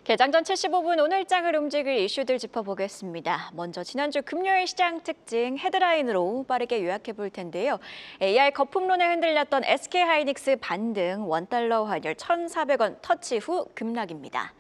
개장 전 75분 오늘장을 움직일 이슈들 짚어보겠습니다. 먼저 지난주 금요일 시장 특징 헤드라인으로 빠르게 요약해 볼 텐데요. AI 거품론에 흔들렸던 SK하이닉스 반등, 원달러 환율 1,400원 터치 후 급락입니다.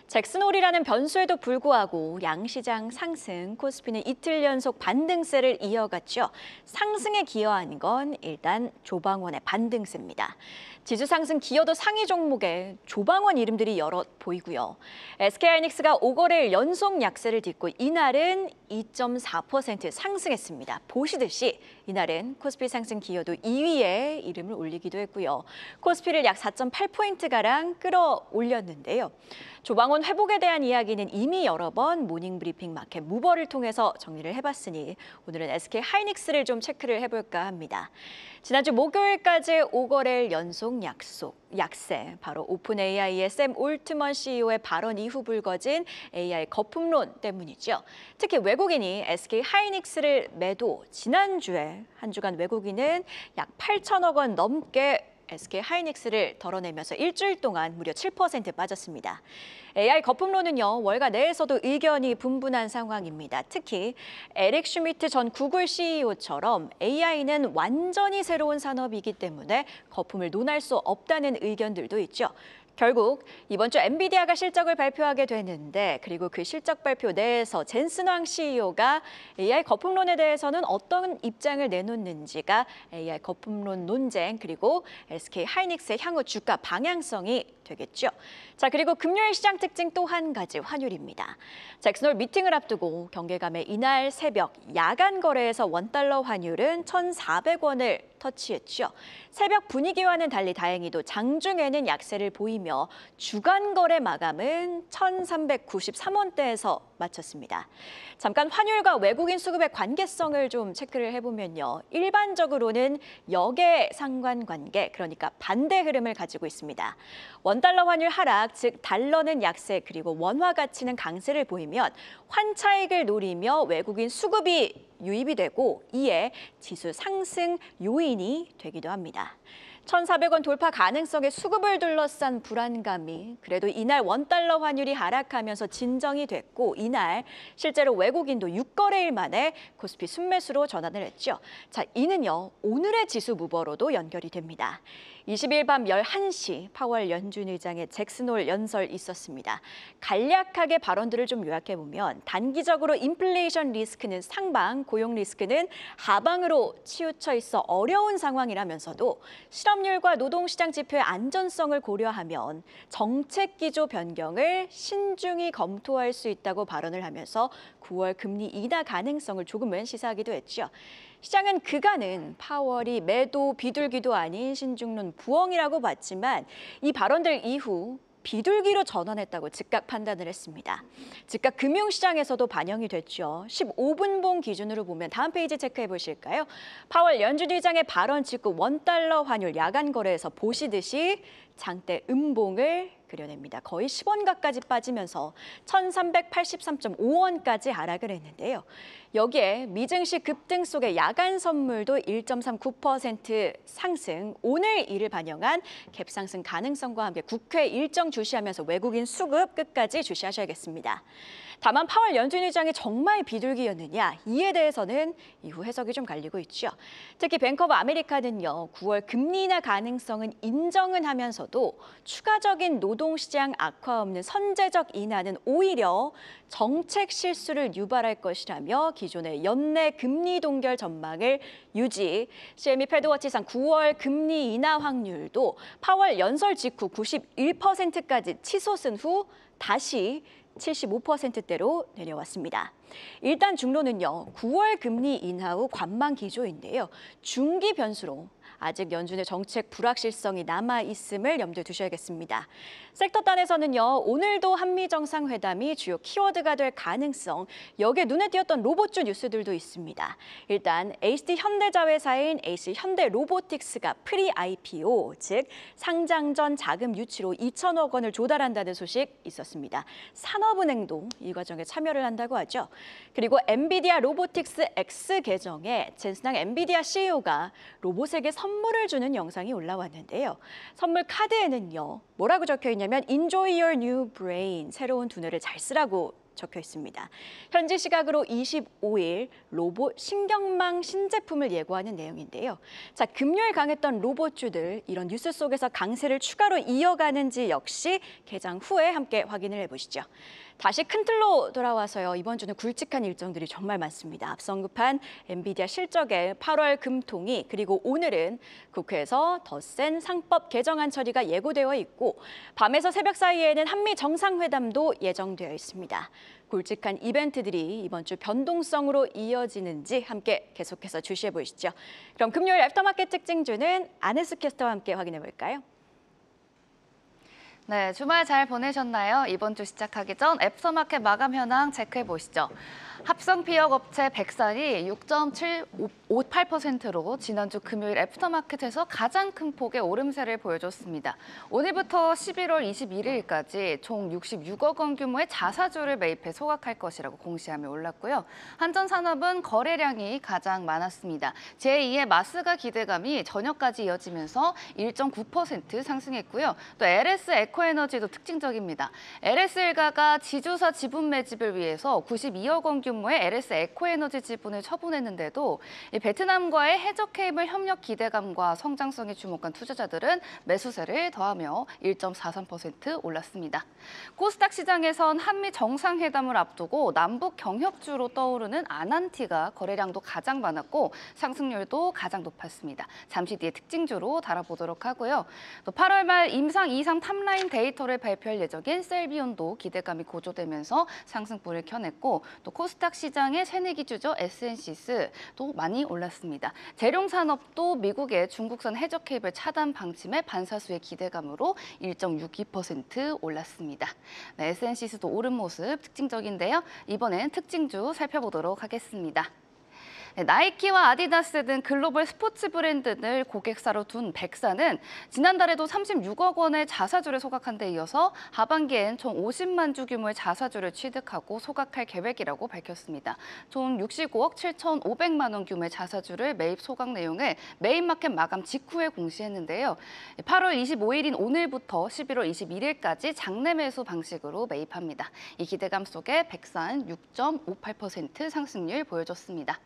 잭슨홀이라는 변수에도 불구하고 양시장 상승, 코스피는 이틀 연속 반등세를 이어갔죠. 상승에 기여한 건 일단 조방원의 반등세입니다. 지수 상승 기여도 상위 종목에 조방원 이름들이 여럿 보이고요. SK하이닉스가 5거래일 연속 약세를 딛고 이날은 2.4% 상승했습니다. 보시듯이 이날은 코스피 상승 기여도 2위에 이름을 올리기도 했고요. 코스피를 약 4.8포인트가량 끌어올렸는데요. 조방원 회복에 대한 이야기는 이미 여러 번 모닝브리핑 마켓 무버를 통해서 정리를 해봤으니 오늘은 SK하이닉스를 좀 체크를 해볼까 합니다. 지난주 목요일까지 5거래일 연속 약세, 바로 오픈AI의 샘 올트먼 CEO의 발언 이후 불거진 AI 거품론 때문이죠. 특히 외국인이 SK하이닉스를 매도, 지난주에 한 주간 외국인은 약 8천억 원 넘게 SK하이닉스를 덜어내면서 일주일 동안 무려 7% 빠졌습니다. AI 거품론은요, 월가 내에서도 의견이 분분한 상황입니다. 특히 에릭 슈미트 전 구글 CEO처럼 AI는 완전히 새로운 산업이기 때문에 거품을 논할 수 없다는 의견들도 있죠. 결국 이번 주 엔비디아가 실적을 발표하게 되는데, 그리고 그 실적 발표 내에서 젠슨 황 CEO가 AI 거품론에 대해서는 어떤 입장을 내놓는지가 AI 거품론 논쟁, 그리고 SK하이닉스의 향후 주가 방향성이 되겠죠. 자, 그리고 금요일 시장 특징 또 한 가지 환율입니다. 잭슨홀 미팅을 앞두고 경계감에 이날 새벽 야간 거래에서 원달러 환율은 1,400원을 터치했죠. 새벽 분위기와는 달리 다행히도 장중에는 약세를 보이며 주간 거래 마감은 1,393원대에서 마쳤습니다. 잠깐 환율과 외국인 수급의 관계성을 좀 체크를 해보면요. 일반적으로는 역의 상관관계, 그러니까 반대 흐름을 가지고 있습니다. 원달러 환율 하락, 즉 달러는 약세, 그리고 원화 가치는 강세를 보이면 환차익을 노리며 외국인 수급이 유입이 되고 이에 지수 상승 요인이 되기도 합니다. 1,400원 돌파 가능성의 수급을 둘러싼 불안감이 그래도 이날 원달러 환율이 하락하면서 진정이 됐고, 이날 실제로 외국인도 6거래일 만에 코스피 순매수로 전환을 했죠. 자, 이는요, 오늘의 지수 무버로도 연결이 됩니다. 20일 밤 11시 파월 연준 의장의 잭슨홀 연설 있었습니다. 간략하게 발언들을 좀 요약해보면 단기적으로 인플레이션 리스크는 상방, 고용 리스크는 하방으로 치우쳐 있어 어려운 상황이라면서도 실업률과 노동시장 지표의 안전성을 고려하면 정책 기조 변경을 신중히 검토할 수 있다고 발언을 하면서 9월 금리 인하 가능성을 조금은 시사하기도 했죠. 시장은 그간은 파월이 매도 비둘기도 아닌 신중론 부엉이라고 봤지만 이 발언들 이후 비둘기로 전환했다고 즉각 판단을 했습니다. 즉각 금융시장에서도 반영이 됐죠. 15분봉 기준으로 보면 다음 페이지 체크해 보실까요? 파월 연준 의장의 발언 직후 원달러 환율 야간 거래에서 보시듯이 장대 음봉을 그려냅니다. 거의 10원가까지 빠지면서 1,383.5원까지 하락을 했는데요. 여기에 미증시 급등 속에 야간 선물도 1.39% 상승, 오늘 이를 반영한 갭 상승 가능성과 함께 국회 일정 주시하면서 외국인 수급 끝까지 주시하셔야겠습니다. 다만 파월 연준 의장이 정말 비둘기였느냐, 이에 대해서는 이후 해석이 좀 갈리고 있죠. 특히 뱅크 오브 아메리카는요, 9월 금리 인하 가능성은 인정은 하면서도 추가적인 노동시장 악화 없는 선제적 인하는 오히려 정책 실수를 유발할 것이라며 기존의 연내 금리 동결 전망을 유지, CME 패드워치상 9월 금리 인하 확률도 파월 연설 직후 91%까지 치솟은 후 다시 75%대로 내려왔습니다. 일단 중론은요, 9월 금리 인하 후 관망 기조인데요. 중기 변수로 아직 연준의 정책 불확실성이 남아있음을 염두에 두셔야겠습니다. 섹터 단에서는요, 오늘도 한미 정상회담이 주요 키워드가 될 가능성, 여기에 눈에 띄었던 로봇주 뉴스들도 있습니다. 일단 HD 현대자회사인 HC현대로보틱스가 프리-IPO, 즉 상장 전 자금 유치로 2천억 원을 조달한다는 소식 있었습니다. 산업은행도 이 과정에 참여를 한다고 하죠. 그리고 엔비디아 로보틱스 X 계정에 젠슨 황 엔비디아 CEO가 로봇에게 선물 선물을 주는 영상이 올라왔는데요. 선물 카드에는요, 뭐라고 적혀 있냐면 Enjoy your new brain, 새로운 두뇌를 잘 쓰라고 적혀 있습니다. 현지 시각으로 25일 로봇 신경망 신제품을 예고하는 내용인데요. 자, 금요일 강했던 로봇주들, 이런 뉴스 속에서 강세를 추가로 이어가는지 역시 개장 후에 함께 확인을 해보시죠. 다시 큰 틀로 돌아와서요. 이번 주는 굵직한 일정들이 정말 많습니다. 앞서 언급한 엔비디아 실적의 8월 금통위, 그리고 오늘은 국회에서 더 센 상법 개정안 처리가 예고되어 있고 밤에서 새벽 사이에는 한미 정상회담도 예정되어 있습니다. 굵직한 이벤트들이 이번 주 변동성으로 이어지는지 함께 계속해서 주시해 보시죠. 그럼 금요일 애프터마켓 특징주는 안혜수 캐스터와 함께 확인해 볼까요? 네, 주말 잘 보내셨나요? 이번 주 시작하기 전 애프터마켓 마감 현황 체크해 보시죠. 합성 피혁 업체 백산이 6.758%로 지난주 금요일 애프터마켓에서 가장 큰 폭의 오름세를 보여줬습니다. 오늘부터 11월 21일까지 총 66억 원 규모의 자사주를 매입해 소각할 것이라고 공시함이 올랐고요. 한전산업은 거래량이 가장 많았습니다. 제2의 마스가 기대감이 저녁까지 이어지면서 1.9% 상승했고요. 또 LS 에코에너지도 특징적입니다. LS 일가가 지주사 지분 매집을 위해서 92억 원 규모의 LS 에코에너지 지분을 처분했는데도 이 베트남과의 해적 케이블 협력 기대감과 성장성에 주목한 투자자들은 매수세를 더하며 1.43% 올랐습니다. 코스닥 시장에선 한미 정상회담을 앞두고 남북 경협주로 떠오르는 아난티가 거래량도 가장 많았고 상승률도 가장 높았습니다. 잠시 뒤에 특징주로 다뤄보도록 하고요. 또 8월 말 임상 2상 탑라인 데이터를 발표할 예정인 셀비온도 기대감이 고조되면서 상승불을 켜냈고 또 코스닥 시장의 새내기 주죠 SNCS도 많이 올랐습니다. 재룡산업도 미국의 중국산 해적 케이블 차단 방침에 반사수의 기대감으로 1.62% 올랐습니다. 네, SNCS도 오른 모습 특징적인데요. 이번엔 특징주 살펴보도록 하겠습니다. 나이키와 아디다스 등 글로벌 스포츠 브랜드를 고객사로 둔 백사는 지난달에도 36억 원의 자사주를 소각한 데 이어서 하반기엔 총 50만 주 규모의 자사주를 취득하고 소각할 계획이라고 밝혔습니다. 총 65억 7,500만 원 규모의 자사주를 매입 소각 내용을 메인마켓 마감 직후에 공시했는데요. 8월 25일인 오늘부터 11월 21일까지 장내 매수 방식으로 매입합니다. 이 기대감 속에 백사는 6.58% 상승률 보여줬습니다.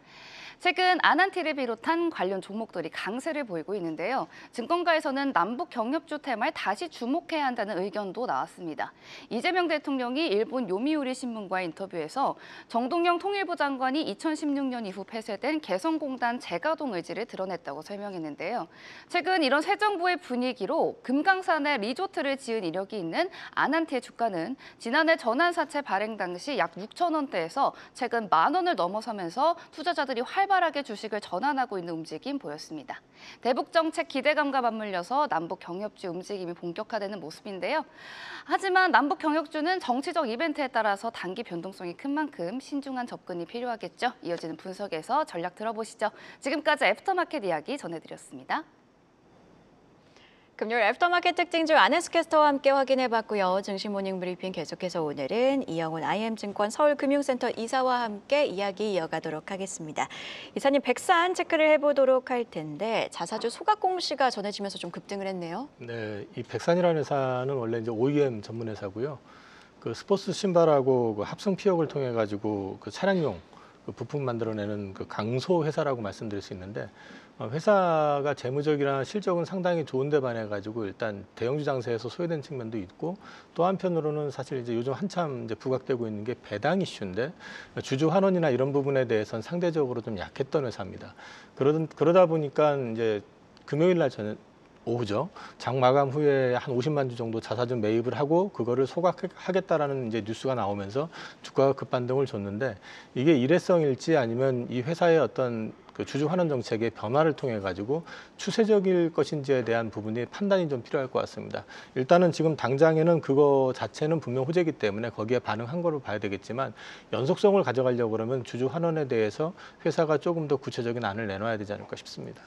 최근 아난티를 비롯한 관련 종목들이 강세를 보이고 있는데요. 증권가에서는 남북 경협주 테마에 다시 주목해야 한다는 의견도 나왔습니다. 이재명 대통령이 일본 요미우리 신문과의 인터뷰에서 정동영 통일부 장관이 2016년 이후 폐쇄된 개성공단 재가동 의지를 드러냈다고 설명했는데요. 최근 이런 새 정부의 분위기로 금강산에 리조트를 지은 이력이 있는 아난티의 주가는 지난해 전환사채 발행 당시 약 6천 원대에서 최근 10,000원을 넘어서면서 투자자들이 활발하게 주식을 전환하고 있는 움직임 보였습니다. 대북 정책 기대감과 맞물려서 남북 경협주 움직임이 본격화되는 모습인데요. 하지만 남북 경협주는 정치적 이벤트에 따라서 단기 변동성이 큰 만큼 신중한 접근이 필요하겠죠. 이어지는 분석에서 전략 들어보시죠. 지금까지 애프터마켓 이야기 전해드렸습니다. 금요일 애프터마켓 특징주 안혜수 캐스터와 함께 확인해봤고요. 증시 모닝 브리핑 계속해서 오늘은 이영훈 IM증권 서울금융센터 이사와 함께 이야기 이어가도록 하겠습니다. 이사님, 백산 체크를 해보도록 할 텐데 자사주 소각 공시가 전해지면서 좀 급등을 했네요. 네, 이 백산이라는 회사는 원래 이제 OEM 전문 회사고요. 그 스포츠 신발하고 그 합성 피혁을 통해 가지고 그 차량용 그 부품 만들어내는 그 강소 회사라고 말씀드릴 수 있는데, 회사가 재무적이나 실적은 상당히 좋은데 반해 가지고 일단 대형주 장세에서 소외된 측면도 있고, 또 한편으로는 사실 이제 요즘 한참 이제 부각되고 있는 게 배당 이슈인데, 주주 환원이나 이런 부분에 대해서는 상대적으로 좀 약했던 회사입니다. 그러다 보니까 이제 금요일 날 저는 오후죠. 장 마감 후에 한 50만 주 정도 자사주 매입을 하고 그거를 소각하겠다라는 이제 뉴스가 나오면서 주가가 급반등을 줬는데, 이게 일회성일지 아니면 이 회사의 어떤 그 주주 환원 정책의 변화를 통해 가지고 추세적일 것인지에 대한 부분이 판단이 좀 필요할 것 같습니다. 일단은 지금 당장에는 그거 자체는 분명 호재이기 때문에 거기에 반응한 거로 봐야 되겠지만, 연속성을 가져가려고 그러면 주주 환원에 대해서 회사가 조금 더 구체적인 안을 내놔야 되지 않을까 싶습니다.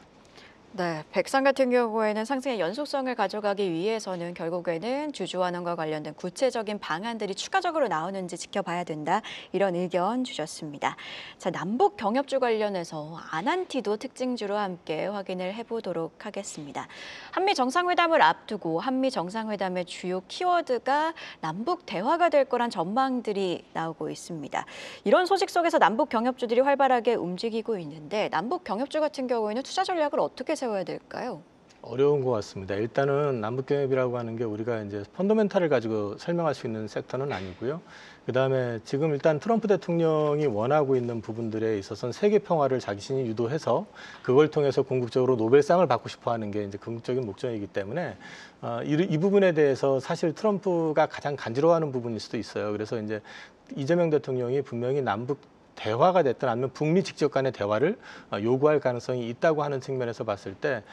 네, 백상 같은 경우에는 상승의 연속성을 가져가기 위해서는 결국에는 주주환원과 관련된 구체적인 방안들이 추가적으로 나오는지 지켜봐야 된다. 이런 의견 주셨습니다. 자, 남북 경협주 관련해서 아난티도 특징주로 함께 확인을 해보도록 하겠습니다. 한미 정상회담을 앞두고 한미 정상회담의 주요 키워드가 남북 대화가 될 거란 전망들이 나오고 있습니다. 이런 소식 속에서 남북 경협주들이 활발하게 움직이고 있는데 남북 경협주 같은 경우에는 투자 전략을 어떻게 세워야 될까요? 어려운 것 같습니다. 일단은 남북경협이라고 하는 게 우리가 이제 펀더멘탈을 가지고 설명할 수 있는 섹터는 아니고요. 그다음에 지금 일단 트럼프 대통령이 원하고 있는 부분들에 있어서는 세계 평화를 자신이 유도해서 그걸 통해서 궁극적으로 노벨상을 받고 싶어 하는 게 이제 궁극적인 목적이기 때문에 이 부분에 대해서 사실 트럼프가 가장 간지러워하는 부분일 수도 있어요. 그래서 이제 이재명 대통령이 분명히 남북 대화가 됐든 아니면 북미 직접 간의 대화를 요구할 가능성이 있다고 하는 측면에서 봤을 때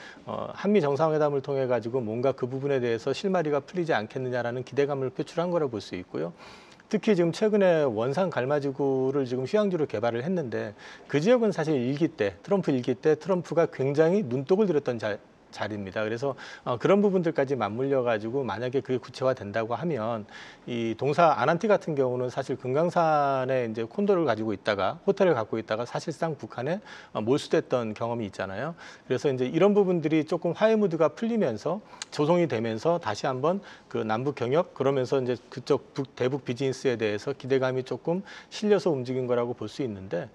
한미 정상회담을 통해 가지고 뭔가 그 부분에 대해서 실마리가 풀리지 않겠느냐라는 기대감을 표출한 거라 볼 수 있고요. 특히 지금 최근에 원산 갈마지구를 지금 휴양지로 개발을 했는데 그 지역은 사실 트럼프 일기 때 트럼프가 굉장히 눈독을 들였던 자리입니다. 그래서 그런 부분들까지 맞물려 가지고 만약에 그게 구체화된다고 하면 이 동사 아난티 같은 경우는 사실 금강산에 이제 콘도를 가지고 있다가 호텔을 갖고 있다가 사실상 북한에 몰수됐던 경험이 있잖아요. 그래서 이제 이런 부분들이 조금 화해 무드가 풀리면서 조성이 되면서 다시 한번 그 남북 경협 그러면서 이제 그쪽 대북 비즈니스에 대해서 기대감이 조금 실려서 움직인 거라고 볼 수 있는데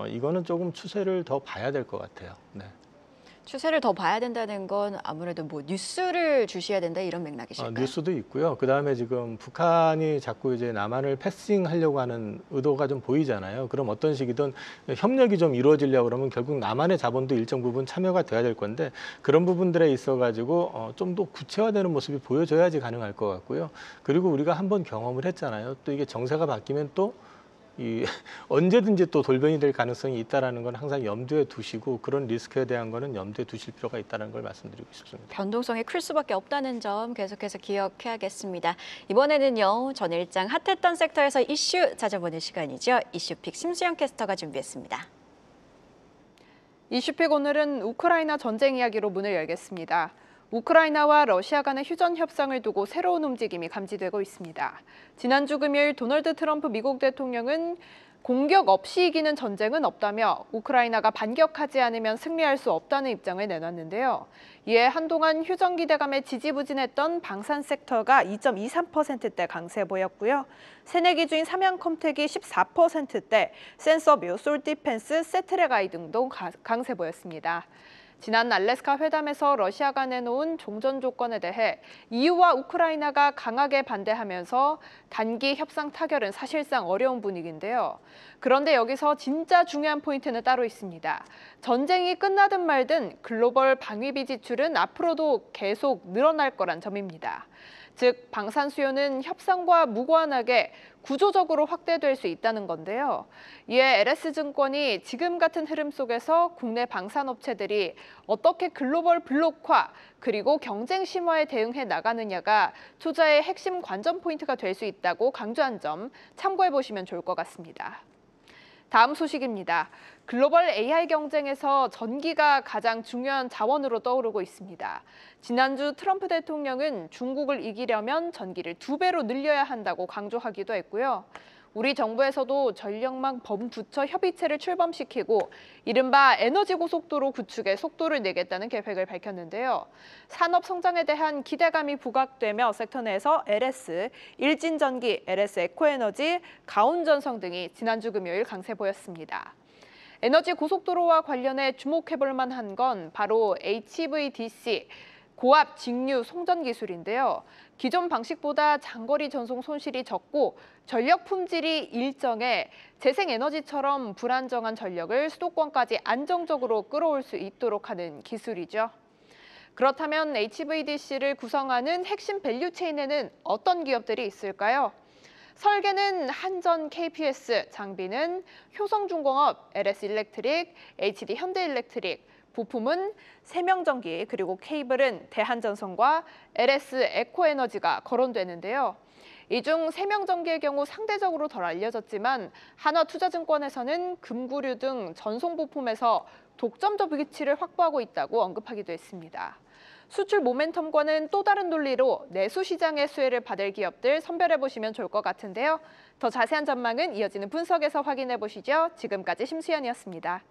이거는 조금 추세를 더 봐야 될 것 같아요. 네. 추세를 더 봐야 된다는 건 아무래도 뭐 뉴스를 주시해야 된다 이런 맥락이실까요? 뉴스도 있고요. 그다음에 지금 북한이 자꾸 이제 남한을 패싱하려고 하는 의도가 좀 보이잖아요. 그럼 어떤 식이든 협력이 좀 이루어지려고 그러면 결국 남한의 자본도 일정 부분 참여가 돼야 될 건데 그런 부분들에 있어 가지고 좀 더 구체화되는 모습이 보여져야지 가능할 것 같고요. 그리고 우리가 한번 경험을 했잖아요. 또 이게 정세가 바뀌면 또 언제든지 또 돌변이 될 가능성이 있다는 건 항상 염두에 두시고 그런 리스크에 대한 거는 염두에 두실 필요가 있다는 걸 말씀드리고 싶습니다. 변동성이 클 수밖에 없다는 점 계속해서 기억해야겠습니다. 이번에는요, 전 일장 핫했던 섹터에서 이슈 찾아보는 시간이죠. 이슈픽 심수영 캐스터가 준비했습니다. 이슈픽 오늘은 우크라이나 전쟁 이야기로 문을 열겠습니다. 우크라이나와 러시아 간의 휴전 협상을 두고 새로운 움직임이 감지되고 있습니다. 지난주 금요일 도널드 트럼프 미국 대통령은 공격 없이 이기는 전쟁은 없다며 우크라이나가 반격하지 않으면 승리할 수 없다는 입장을 내놨는데요. 이에 한동안 휴전 기대감에 지지부진했던 방산 섹터가 2.23%대 강세 보였고요. 새내기주인 삼양컴텍이 14%대, 센서뷰, 솔디펜스, 세트레가이 등도 강세 보였습니다. 지난 알래스카 회담에서 러시아가 내놓은 종전 조건에 대해 EU와 우크라이나가 강하게 반대하면서 단기 협상 타결은 사실상 어려운 분위기인데요. 그런데 여기서 진짜 중요한 포인트는 따로 있습니다. 전쟁이 끝나든 말든 글로벌 방위비 지출은 앞으로도 계속 늘어날 거란 점입니다. 즉, 방산 수요는 협상과 무관하게 구조적으로 확대될 수 있다는 건데요. 이에 LS증권이 지금 같은 흐름 속에서 국내 방산업체들이 어떻게 글로벌 블록화 그리고 경쟁 심화에 대응해 나가느냐가 투자의 핵심 관전 포인트가 될 수 있다고 강조한 점 참고해 보시면 좋을 것 같습니다. 다음 소식입니다. 글로벌 AI 경쟁에서 전기가 가장 중요한 자원으로 떠오르고 있습니다. 지난주 트럼프 대통령은 중국을 이기려면 전기를 2배로 늘려야 한다고 강조하기도 했고요. 우리 정부에서도 전력망 범부처 협의체를 출범시키고 이른바 에너지 고속도로 구축에 속도를 내겠다는 계획을 밝혔는데요. 산업 성장에 대한 기대감이 부각되며 섹터 내에서 LS, 일진전기, LS 에코에너지, 가온전성 등이 지난주 금요일 강세 보였습니다. 에너지 고속도로와 관련해 주목해볼 만한 건 바로 HVDC, 고압 직류 송전 기술인데요. 기존 방식보다 장거리 전송 손실이 적고 전력 품질이 일정해 재생에너지처럼 불안정한 전력을 수도권까지 안정적으로 끌어올 수 있도록 하는 기술이죠. 그렇다면 HVDC를 구성하는 핵심 밸류체인에는 어떤 기업들이 있을까요? 설계는 한전 KPS, 장비는 효성중공업, LS일렉트릭, HD 현대일렉트릭, 부품은 세명전기 그리고 케이블은 대한전선과 LS 에코에너지가 거론되는데요. 이 중 3명 정기의 경우 상대적으로 덜 알려졌지만 한화투자증권에서는 금구류 등 전송 부품에서 독점적 위치를 확보하고 있다고 언급하기도 했습니다. 수출 모멘텀과는 또 다른 논리로 내수 시장의 수혜를 받을 기업들 선별해 보시면 좋을 것 같은데요. 더 자세한 전망은 이어지는 분석에서 확인해 보시죠. 지금까지 심수연이었습니다.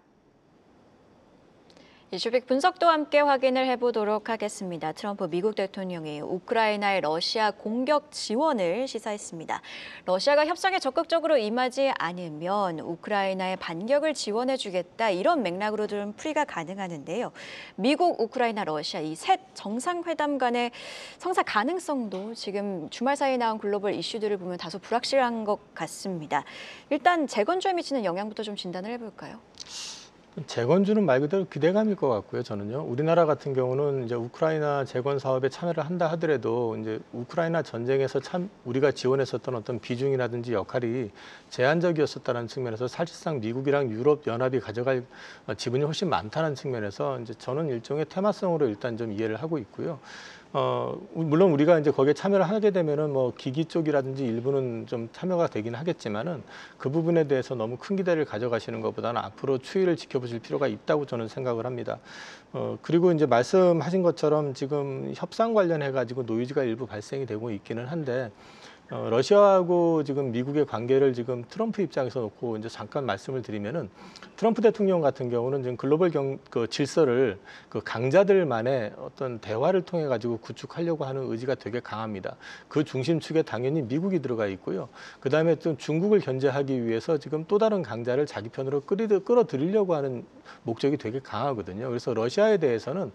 이슈빅 분석도 함께 확인을 해보도록 하겠습니다. 트럼프 미국 대통령이 우크라이나의 러시아 공격 지원을 시사했습니다. 러시아가 협상에 적극적으로 임하지 않으면 우크라이나의 반격을 지원해주겠다 이런 맥락으로 좀 풀이가 가능하는데요. 미국, 우크라이나, 러시아 이 셋 정상회담 간의 성사 가능성도 지금 주말 사이에 나온 글로벌 이슈들을 보면 다소 불확실한 것 같습니다. 일단 재건주에 미치는 영향부터 좀 진단을 해볼까요? 재건주는 말 그대로 기대감일 것 같고요. 저는요. 우리나라 같은 경우는 이제 우크라이나 재건 사업에 참여를 한다 하더라도 이제 우크라이나 전쟁에서 참 우리가 지원했었던 어떤 비중이라든지 역할이 제한적이었었다는 측면에서 사실상 미국이랑 유럽 연합이 가져갈 지분이 훨씬 많다는 측면에서 이제 저는 일종의 테마성으로 일단 좀 이해를 하고 있고요. 물론 우리가 이제 거기에 참여를 하게 되면은 뭐 기기 쪽이라든지 일부는 좀 참여가 되긴 하겠지만은 그 부분에 대해서 너무 큰 기대를 가져가시는 것보다는 앞으로 추이를 지켜보실 필요가 있다고 저는 생각을 합니다. 그리고 이제 말씀하신 것처럼 지금 협상 관련해 가지고 노이즈가 일부 발생이 되고 있기는 한데 러시아하고 지금 미국의 관계를 지금 트럼프 입장에서 놓고 이제 잠깐 말씀을 드리면은 트럼프 대통령 같은 경우는 지금 글로벌 그 질서를 그 강자들만의 어떤 대화를 통해 가지고 구축하려고 하는 의지가 되게 강합니다. 그 중심축에 당연히 미국이 들어가 있고요. 그 다음에 또 중국을 견제하기 위해서 지금 또 다른 강자를 자기 편으로 끌어들이려고 하는 목적이 되게 강하거든요. 그래서 러시아에 대해서는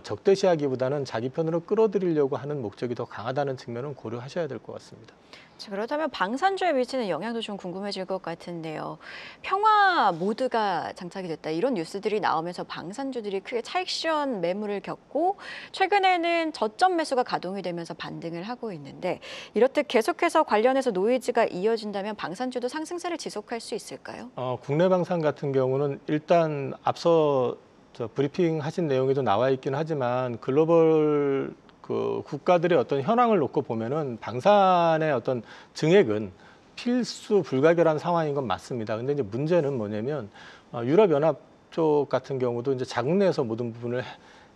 적대시하기보다는 자기 편으로 끌어들이려고 하는 목적이 더 강하다는 측면은 고려하셔야 될 것 같습니다. 자, 그렇다면 방산주에 미치는 영향도 좀 궁금해질 것 같은데요. 평화 모드가 장착이 됐다 이런 뉴스들이 나오면서 방산주들이 크게 차익 실현 매물을 겪고 최근에는 저점 매수가 가동이 되면서 반등을 하고 있는데 이렇듯 계속해서 관련해서 노이즈가 이어진다면 방산주도 상승세를 지속할 수 있을까요? 국내 방산 같은 경우는 일단 앞서 브리핑 하신 내용에도 나와 있긴 하지만 글로벌 그 국가들의 어떤 현황을 놓고 보면은 방산의 어떤 증액은 필수 불가결한 상황인 건 맞습니다. 근데 이제 문제는 뭐냐면 유럽연합 쪽 같은 경우도 이제 자국 내에서 모든 부분을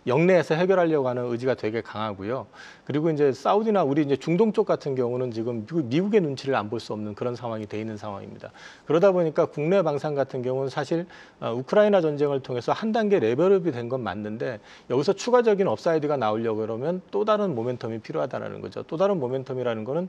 영내에서 해결하려고 하는 의지가 되게 강하고요. 그리고 이제 사우디나 우리 이제 중동 쪽 같은 경우는 지금 미국의 눈치를 안 볼 수 없는 그런 상황이 돼 있는 상황입니다. 그러다 보니까 국내 방산 같은 경우는 사실 우크라이나 전쟁을 통해서 한 단계 레벨업이 된 건 맞는데 여기서 추가적인 업사이드가 나오려고 그러면 또 다른 모멘텀이 필요하다는 거죠. 또 다른 모멘텀이라는 거는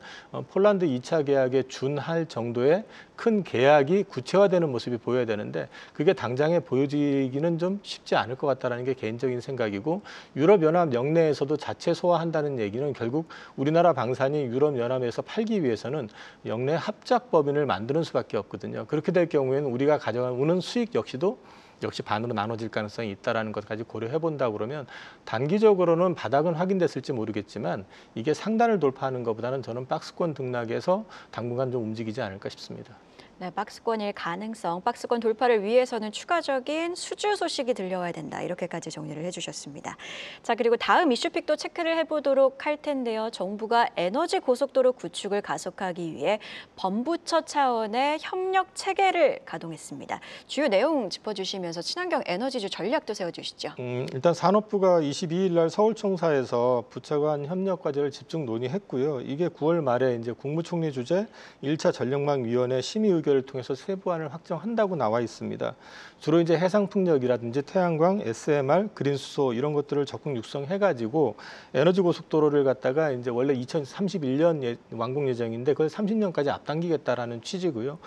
폴란드 2차 계약에 준할 정도의 큰 계약이 구체화되는 모습이 보여야 되는데 그게 당장에 보여지기는 좀 쉽지 않을 것 같다는 게 개인적인 생각이고 유럽연합 영내에서도 자체 소화한다는 얘기는 결국 우리나라 방산이 유럽연합에서 팔기 위해서는 영내 합작 법인을 만드는 수밖에 없거든요. 그렇게 될 경우에는 우리가 가져오는 수익 역시 반으로 나눠질 가능성이 있다는 것까지 고려해 본다 그러면 단기적으로는 바닥은 확인됐을지 모르겠지만 이게 상단을 돌파하는 것보다는 저는 박스권 등락에서 당분간 좀 움직이지 않을까 싶습니다. 네, 박스권일 가능성, 박스권 돌파를 위해서는 추가적인 수주 소식이 들려와야 된다. 이렇게까지 정리를 해주셨습니다. 자, 그리고 다음 이슈픽도 체크를 해보도록 할 텐데요. 정부가 에너지 고속도로 구축을 가속하기 위해 범부처 차원의 협력 체계를 가동했습니다. 주요 내용 짚어주시면서 친환경 에너지주 전략도 세워주시죠. 일단 산업부가 22일 날 서울청사에서 부처 간 협력 과제를 집중 논의했고요. 이게 9월 말에 이제 국무총리 주재 1차 전력망위원회 심의 의결을 통해서 세부안을 확정한다고 나와 있습니다. 주로 이제 해상풍력이라든지 태양광, SMR, 그린 수소 이런 것들을 적극 육성해가지고 에너지 고속도로를 갖다가 이제 원래 2031년 완공 예정인데 그걸 30년까지 앞당기겠다라는 취지고요.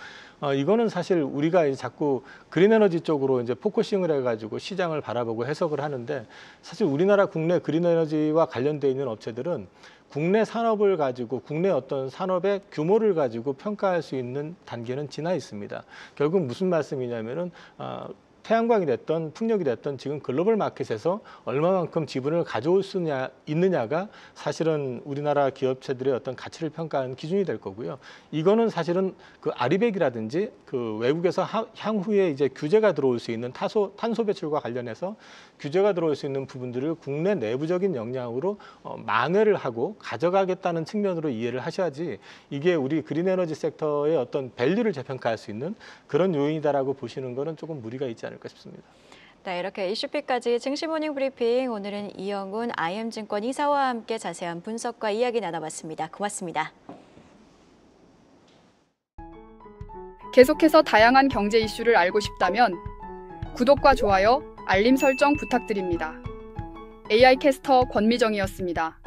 이거는 사실 우리가 이제 자꾸 그린 에너지 쪽으로 이제 포커싱을 해가지고 시장을 바라보고 해석을 하는데 사실 우리나라 국내 그린 에너지와 관련돼 있는 업체들은 국내 산업을 가지고 국내 어떤 산업의 규모를 가지고 평가할 수 있는 단계는 지나 있습니다. 결국 무슨 말씀이냐면은 태양광이 됐던 풍력이 됐던 지금 글로벌 마켓에서 얼마만큼 지분을 가져올 수 있느냐가 사실은 우리나라 기업체들의 어떤 가치를 평가하는 기준이 될 거고요. 이거는 사실은 그 아리백이라든지 그 외국에서 향후에 이제 규제가 들어올 수 있는 탄소 배출과 관련해서 규제가 들어올 수 있는 부분들을 국내 내부적인 역량으로 만회를 하고 가져가겠다는 측면으로 이해를 하셔야지 이게 우리 그린 에너지 섹터의 어떤 밸류를 재평가할 수 있는 그런 요인이다라고 보시는 거는 조금 무리가 있지 않을까 싶습니다. 네, 이렇게 이슈픽까지 증시 모닝 브리핑 오늘은 이영훈 IM증권 이사와 함께 자세한 분석과 이야기 나눠봤습니다. 고맙습니다. 계속해서 다양한 경제 이슈를 알고 싶다면 구독과 좋아요, 알림 설정 부탁드립니다. AI 캐스터 권미정이었습니다.